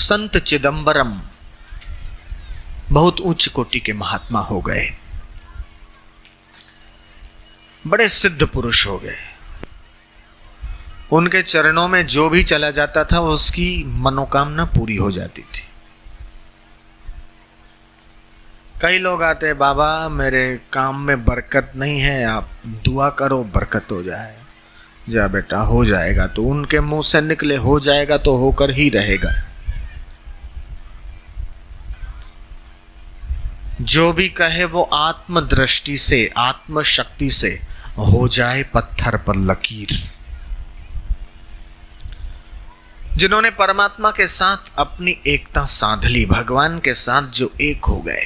संत चिदंबरम बहुत उच्च कोटि के महात्मा हो गए, बड़े सिद्ध पुरुष हो गए। उनके चरणों में जो भी चला जाता था उसकी मनोकामना पूरी हो जाती थी। कई लोग आते हैं, बाबा मेरे काम में बरकत नहीं है, आप दुआ करो बरकत हो जाए। जा बेटा हो जाएगा, तो उनके मुंह से निकले हो जाएगा तो होकर ही रहेगा। जो भी कहे वो आत्मदृष्टि से, आत्मशक्ति से हो जाए पत्थर पर लकीर। जिन्होंने परमात्मा के साथ अपनी एकता साध ली, भगवान के साथ जो एक हो गए,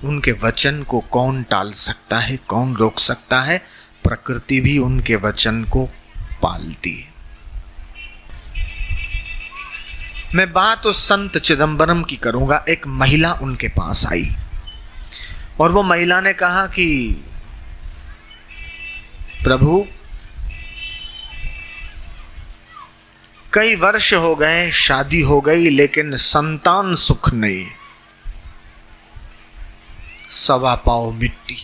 उनके वचन को कौन टाल सकता है, कौन रोक सकता है? प्रकृति भी उनके वचन को पालती है। मैं बात उस संत चिदंबरम की करूंगा। एक महिला उनके पास आई और वो महिला ने कहा कि प्रभु कई वर्ष हो गए, शादी हो गई लेकिन संतान सुख नहीं, सवा पाव मिट्टी,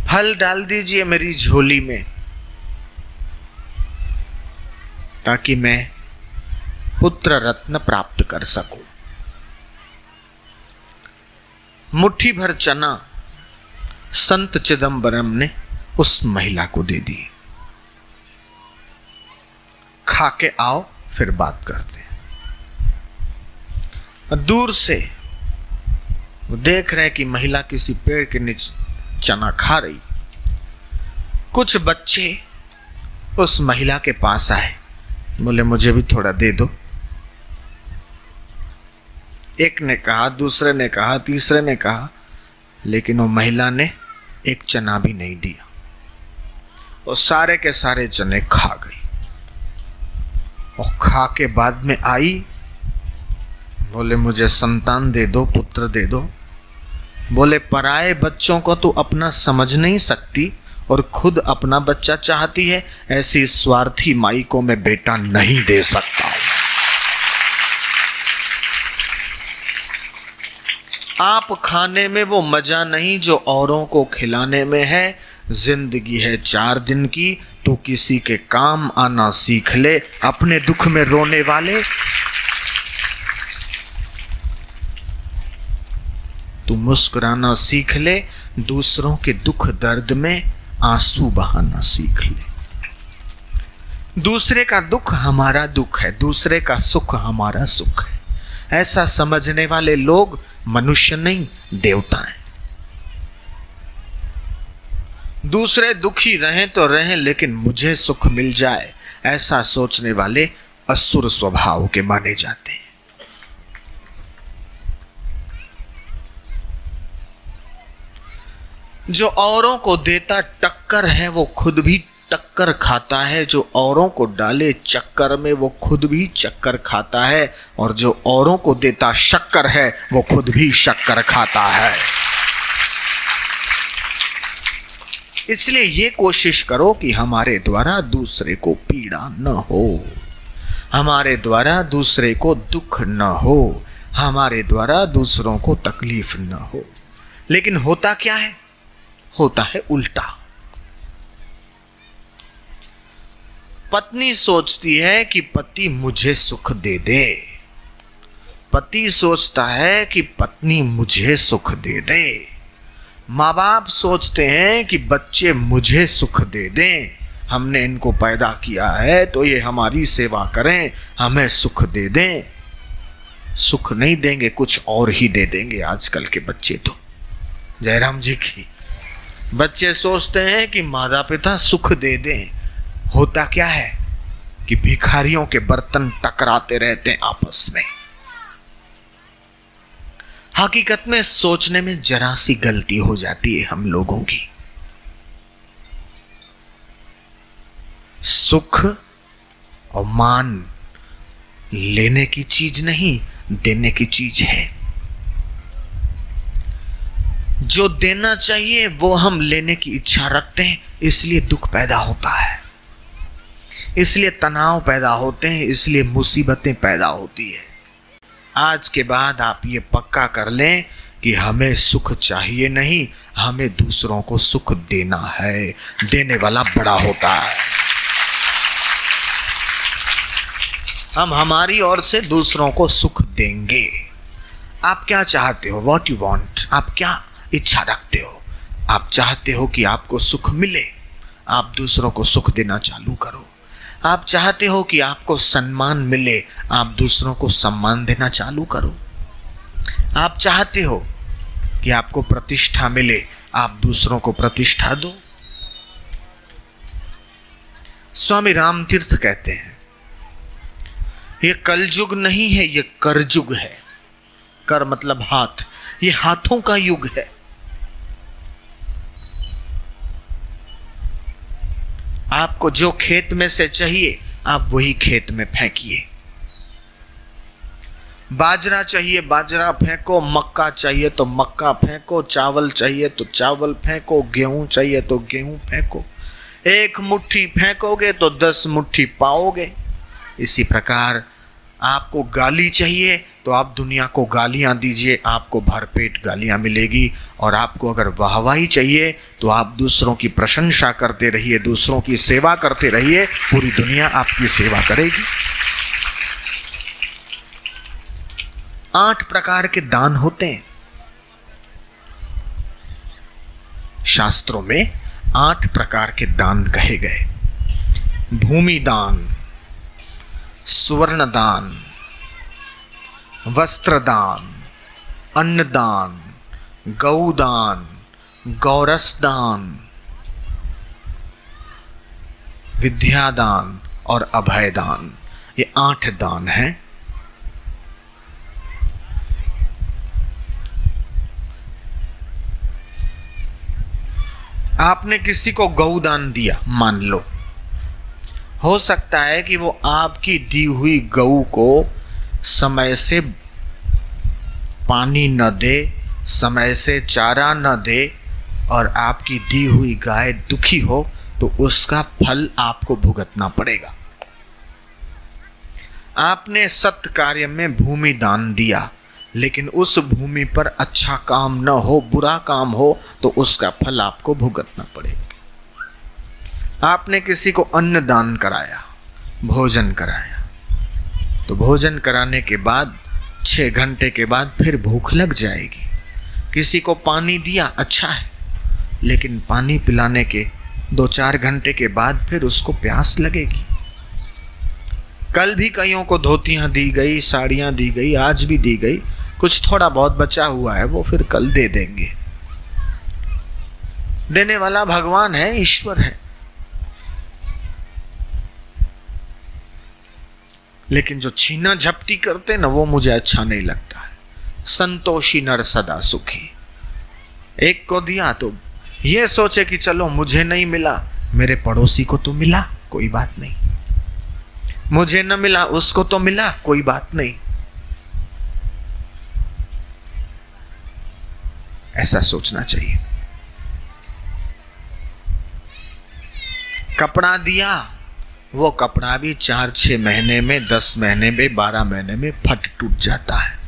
फल डाल दीजिए मेरी झोली में ताकि मैं पुत्र रत्न प्राप्त कर सकूं। मुट्ठी भर चना संत चिदंबरम ने उस महिला को दे दी। खा के आओ फिर बात करते हैं। दूर से वो देख रहे हैं कि महिला किसी पेड़ के नीचे चना खा रही। कुछ बच्चे उस महिला के पास आए, बोले मुझे भी थोड़ा दे दो। एक ने कहा, दूसरे ने कहा, तीसरे ने कहा, लेकिन वो महिला ने एक चना भी नहीं दिया। वो सारे के सारे चने खा गई और खा के बाद में आई, बोले मुझे संतान दे दो, पुत्र दे दो। बोले पराए बच्चों को तो अपना समझ नहीं सकती और खुद अपना बच्चा चाहती है, ऐसी स्वार्थी माई को मैं बेटा नहीं दे सकता। आप खाने में वो मजा नहीं जो औरों को खिलाने में है। जिंदगी है 4 दिन की, तो किसी के काम आना सीख ले। अपने दुख में रोने वाले तू मुस्कुराना सीख ले, दूसरों के दुख दर्द में आंसू बहाना सीख ले। दूसरे का दुख हमारा दुख है, दूसरे का सुख हमारा सुख है। ऐसा समझने वाले लोग मनुष्य नहीं, देवता हैं। दूसरे दुखी रहें तो रहें, लेकिन मुझे सुख मिल जाए, ऐसा सोचने वाले असुर स्वभाव के माने जाते हैं। जो औरों को देता टक्कर है वो खुद भी टक्कर खाता है, जो औरों को डाले चक्कर में वो खुद भी चक्कर खाता है, और जो औरों को देता शक्कर है वो खुद भी शक्कर खाता है। इसलिए ये कोशिश करो कि हमारे द्वारा दूसरे को पीड़ा न हो, हमारे द्वारा दूसरे को दुख न हो, हमारे द्वारा दूसरों को तकलीफ न हो। लेकिन होता क्या है? होता है उल्टा। पत्नी सोचती है कि पति मुझे सुख दे दे, पति सोचता है कि पत्नी मुझे सुख दे दे, माँ बाप सोचते हैं कि बच्चे मुझे सुख दे दें, हमने इनको पैदा किया है तो ये हमारी सेवा करें, हमें सुख दे दें। सुख नहीं देंगे, कुछ और ही दे देंगे आजकल के बच्चे तो। जयराम जी की बच्चे सोचते हैं कि माता पिता सुख दे दें, होता क्या है कि भिखारियों के बर्तन टकराते रहते हैं आपस में। हकीकत में सोचने में जरा सी गलती हो जाती है हम लोगों की। सुख और मान लेने की चीज नहीं, देने की चीज है। जो देना चाहिए वो हम लेने की इच्छा रखते हैं, इसलिए दुख पैदा होता है। इसलिए तनाव पैदा होते हैं, इसलिए मुसीबतें पैदा होती है। आज के बाद आप ये पक्का कर लें कि हमें सुख चाहिए नहीं, हमें दूसरों को सुख देना है। देने वाला बड़ा होता है। हम हमारी ओर से दूसरों को सुख देंगे। आप क्या चाहते हो? What you want? आप क्या इच्छा रखते हो? आप चाहते हो कि आपको सुख मिले, आप दूसरों को सुख देना चालू करो। आप चाहते हो कि आपको सम्मान मिले, आप दूसरों को सम्मान देना चालू करो। आप चाहते हो कि आपको प्रतिष्ठा मिले, आप दूसरों को प्रतिष्ठा दो। स्वामी रामतीर्थ कहते हैं, ये कलयुग नहीं है, ये करजुग है। कर मतलब हाथ, ये हाथों का युग है। आपको जो खेत में से चाहिए आप वही खेत में फेंकिए। बाजरा चाहिए बाजरा फेंको, मक्का चाहिए तो मक्का फेंको, चावल चाहिए तो चावल फेंको, गेहूं चाहिए तो गेहूं फेंको। एक मुट्ठी फेंकोगे तो 10 मुट्ठी पाओगे। इसी प्रकार आपको गाली चाहिए तो आप दुनिया को गालियां दीजिए, आपको भरपेट गालियां मिलेगी। और आपको अगर वाहवाही चाहिए तो आप दूसरों की प्रशंसा करते रहिए, दूसरों की सेवा करते रहिए, पूरी दुनिया आपकी सेवा करेगी। 8 प्रकार के दान होते हैं शास्त्रों में। 8 प्रकार के दान कहे गए। भूमि दान, सुवर्ण दान, वस्त्र दान, अन्न दान, गौदान, गौरस दान, विद्यादान और अभय दान। ये 8 दान हैं। आपने किसी को गौदान दिया, मान लो, हो सकता है कि वो आपकी दी हुई गऊ को समय से पानी न दे, समय से चारा न दे, और आपकी दी हुई गाय दुखी हो तो उसका फल आपको भुगतना पड़ेगा। आपने सत्य कार्य में भूमि दान दिया, लेकिन उस भूमि पर अच्छा काम न हो, बुरा काम हो, तो उसका फल आपको भुगतना पड़ेगा। आपने किसी को अन्न दान कराया, भोजन कराया, तो भोजन कराने के बाद 6 घंटे के बाद फिर भूख लग जाएगी। किसी को पानी दिया, अच्छा है, लेकिन पानी पिलाने के 2-4 घंटे के बाद फिर उसको प्यास लगेगी। कल भी कईयों को धोतियां दी गई, साड़ियां दी गई, आज भी दी गई, कुछ थोड़ा बहुत बचा हुआ है वो फिर कल दे देंगे। देने वाला भगवान है, ईश्वर है। लेकिन जो छीना झपटी करते ना, वो मुझे अच्छा नहीं लगता है। संतोषी नर सदा सुखी। एक को दिया तो ये सोचे कि चलो मुझे नहीं मिला, मेरे पड़ोसी को तो मिला, कोई बात नहीं। मुझे न मिला, उसको तो मिला, कोई बात नहीं। ऐसा सोचना चाहिए। कपड़ा दिया, वो कपड़ा भी 4-6 महीने में, 10 महीने में, 12 महीने में फट टूट जाता है।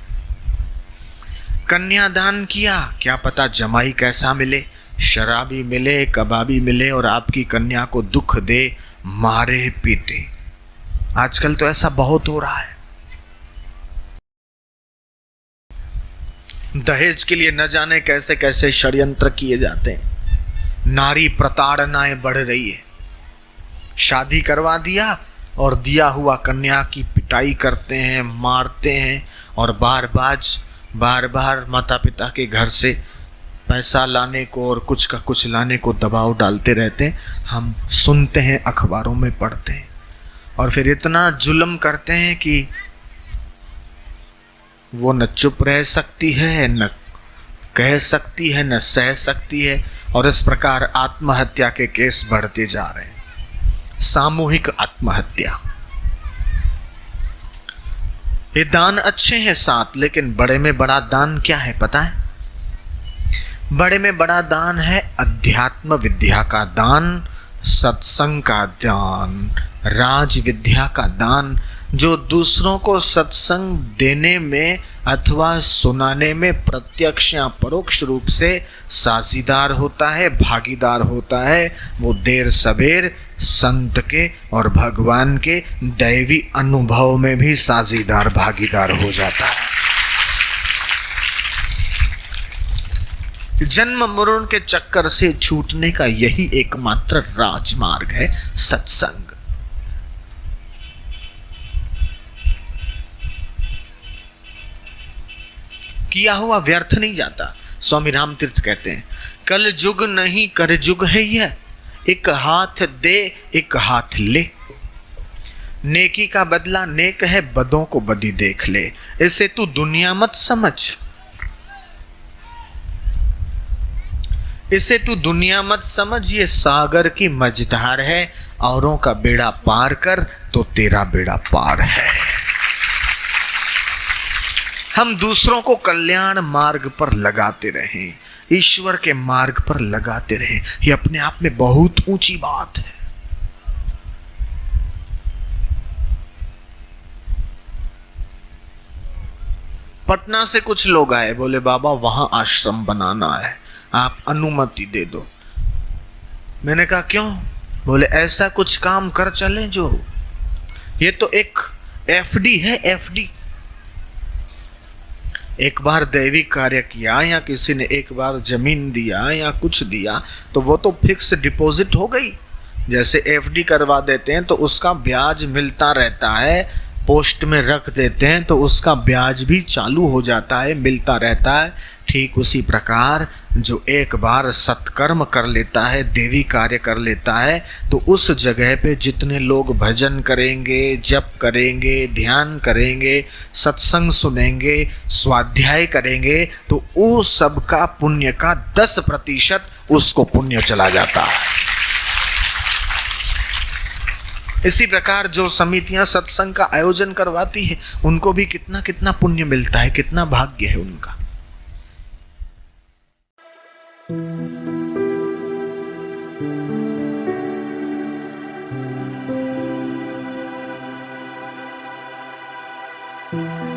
कन्यादान किया, क्या पता जमाई कैसा मिले, शराबी मिले, कबाबी मिले, और आपकी कन्या को दुख दे, मारे पीटे। आजकल तो ऐसा बहुत हो रहा है। दहेज के लिए न जाने कैसे कैसे षड्यंत्र किए जाते हैं। नारी प्रताड़नाएं बढ़ रही है। शादी करवा दिया और दिया हुआ कन्या की पिटाई करते हैं, मारते हैं, और बार बार माता पिता के घर से पैसा लाने को और कुछ का कुछ लाने को दबाव डालते रहते हैं। हम सुनते हैं, अखबारों में पढ़ते हैं, और फिर इतना जुल्म करते हैं कि वो न चुप रह सकती है, न कह सकती है, न सह सकती है। और इस प्रकार आत्महत्या के केस बढ़ते जा रहे हैं। सामूहिक आत्महत्या। ये दान अच्छे हैं 7, लेकिन बड़े में बड़ा दान क्या है पता है? बड़े में बड़ा दान है अध्यात्म विद्या का दान, सत्संग का दान, राज विद्या का दान, जो दूसरों को सत्संग देने में अथवा सुनाने में प्रत्यक्ष या परोक्ष रूप से साझीदार होता है, भागीदार होता है, वो देर सबेर संत के और भगवान के दैवी अनुभव में भी साझीदार भागीदार हो जाता है। जन्म मरण के चक्कर से छूटने का यही एकमात्र राजमार्ग है सत्संग। किया हुआ व्यर्थ नहीं जाता। स्वामी रामतीर्थ कहते हैं, कल जुग नहीं कर जुग है यह, एक हाथ दे एक हाथ ले। नेकी का बदला नेक है, बदों को बदी देख ले। इसे तू दुनिया मत समझ, इसे तू दुनिया मत समझ, ये सागर की मझधार है। औरों का बेड़ा पार कर तो तेरा बेड़ा पार है। हम दूसरों को कल्याण मार्ग पर लगाते रहें, ईश्वर के मार्ग पर लगाते रहें, ये अपने आप में बहुत ऊंची बात है। पटना से कुछ लोग आए, बोले बाबा वहां आश्रम बनाना है, आप अनुमति दे दो। मैंने कहा क्यों? बोले ऐसा कुछ काम कर चलें जो, ये तो एक एफडी है, एफडी। एक बार दैवी कार्य किया या किसी ने एक बार जमीन दिया या कुछ दिया तो वो तो फिक्स डिपॉजिट हो गई। जैसे एफडी करवा देते हैं तो उसका ब्याज मिलता रहता है, पोस्ट में रख देते हैं तो उसका ब्याज भी चालू हो जाता है, मिलता रहता है। ठीक उसी प्रकार जो एक बार सत्कर्म कर लेता है, देवी कार्य कर लेता है, तो उस जगह पे जितने लोग भजन करेंगे, जप करेंगे, ध्यान करेंगे, सत्संग सुनेंगे, स्वाध्याय करेंगे, तो वो सबका पुण्य का 10% उसको पुण्य चला जाता है। इसी प्रकार जो समितियां सत्संग का आयोजन करवाती है उनको भी कितना कितना पुण्य मिलता है, कितना भाग्य है उनका। Thank you.